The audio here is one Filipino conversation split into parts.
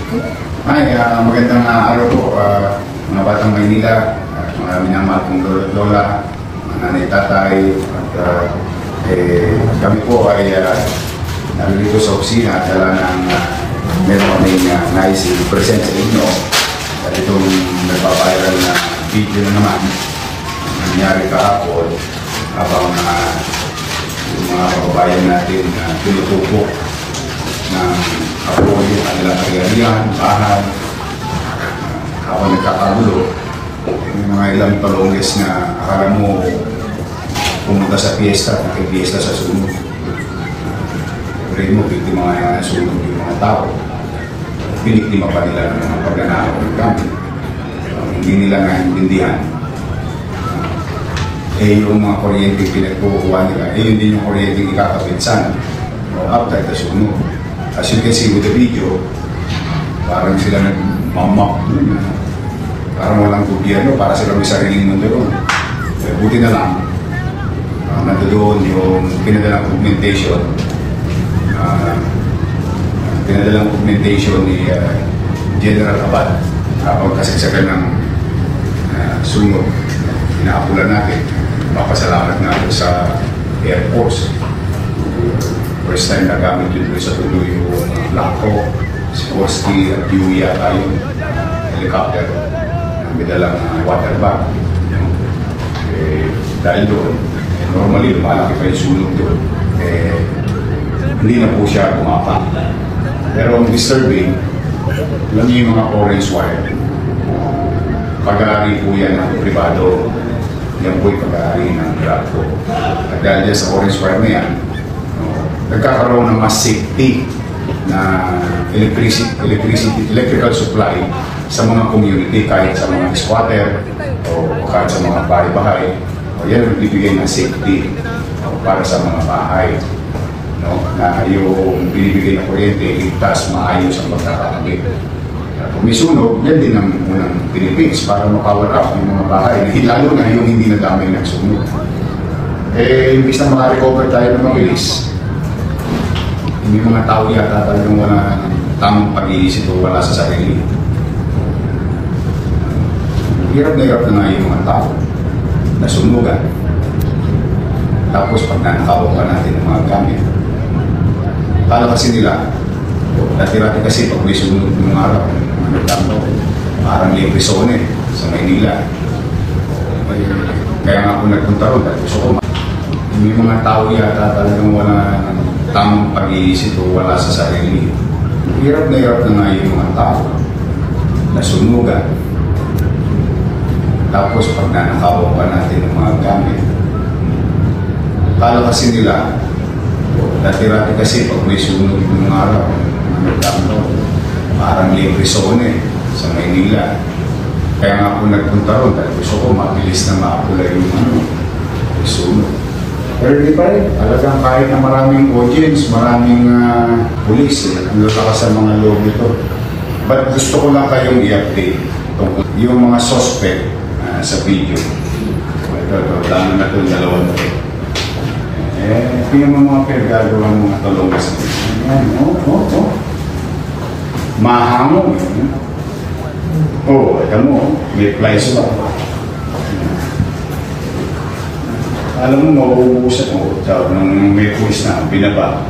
Ay, magandang araw po, mga batang Maynila, mga minamahal kong lolo at lola, mga nanay tatay, at kami po ay nandito sa opisina at dala ng meron kaming nais i-present sa inyo at itong nagpa-viral na video na naman nangyari kahapon habang yung mga kababayan natin tinutupo ng ako yung kanilang kagarihan, bahay, habang nagkakagulo, yung mga ilang palongges na akala mo pumunta sa piyesta, nakipiyesta sa sunog. Pwede mo, biktima nga yung sunog yung mga tao. Biniktima pa nila ng mga pagnanakaw ng gamit. Hindi nila naintindihan. Yung mga kuryente pinagkukuha nila, yun din yung kuryente ikakapit sana after the sunog. As you can see with the video, parang sila nagmamak. Parang walang gobyerno, para sila may sariling mundo doon. Buti na lang, nandoon yung pinadalang augmentation. Pinadalang augmentation ni General Abad kapag kasagsagan ng sunog. Inaapulan natin. Mapasalamat natin sa Air Force. First time nagamit yun sa tuloy yung Black Hawk, Sikorsky at Yuya tayo, helicopter, may dalang water bag. Dahil doon, normally lumalaki pa yung sunog doon, hindi na po siya bumapa. Pero ang disturbing, alam niyo yung mga orange wire, pag-aari po yan ng privado, yan po yung pag-aari ng Black Hawk. At dahil sa orange wire na yan, nagkakaroon ng mas safety na electrical supply sa mga community, kahit sa mga squatter o kahit sa mga bahay-bahay. Yan ang bibigay ng safety para sa mga bahay. Na yung binibigay na kuryente, ligtas, maayos ang pagkakakabit. Kung may sunog, yan din ang unang pinipix para makawal up yung mga bahay. Lalo na yung hindi nadamay ng sunog. Imbis na makarecover tayo ng mabilis, hindi mga tao yata talagang wala tamang pag-iisip o wala sa sarili. Hirap na nga yung mga tao na sunugan. Tapos pag nanakawan pa natin ng mga gamit, kala kasi nila, dati-dati kasi pag may sunog ng araw, parang libre zone sa Maynila. Kaya nga ako nagpunta ron, dahil gusto ko may mga tao yata talagang wala tamang pag-iisip o wala sa sarili. Hirap na nga yung mga tao na sunugan. Tapos pag nanakawan pa natin ng mga gamit, kala kasi nila, dati-dati kasi pag may sunog ng araw, parang libre zone sa Maynila. Kaya nga ako nagpunta ron dahil gusto ko mabilis na maapula yung sunog. Pero di pa rin, talagang kahit na maraming audience, maraming pulis, ang lalakas sa mga loob ito. But gusto ko lang kayong i-update yung mga suspect sa video. Ito, lalo na ito, dalawa na ito. Ito yung mga pinagagawa ng mga tulong sa video. Ayan, mahango. Ito mo, may flies ba? Alam mo, mauubusan mo, nang may pulis na binaba.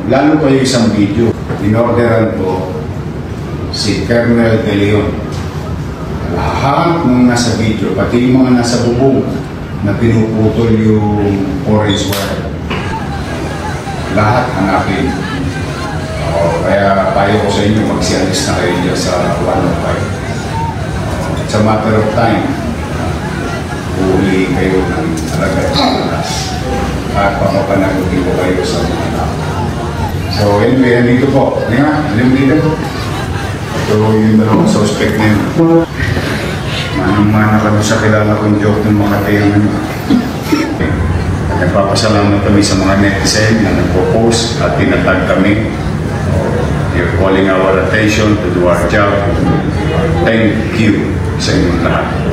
Lalo pa yung isang video, in-orderan ko si Colonel De Leon. Lahat ng nasa video, pati yung mga nasa bubong na pinuputol yung orange wire. Lahat hanapin. Kaya payo ko sa inyo, magsialis na kayo dyan sa 105. It's a matter of time. Huli kayo ng talaga at papapanagutin ko kayo sa mga tao. So anyway, nandito po. Alam dito. Ito yung dalawang suspect na yun. Manang-mana kami sa kilala kong joke ng Makati yung ano. Nagpapasalamat kami sa mga netizen na nagpo-post at tinatag kami. You're calling our attention to do our job. Thank you sa inyong lahat.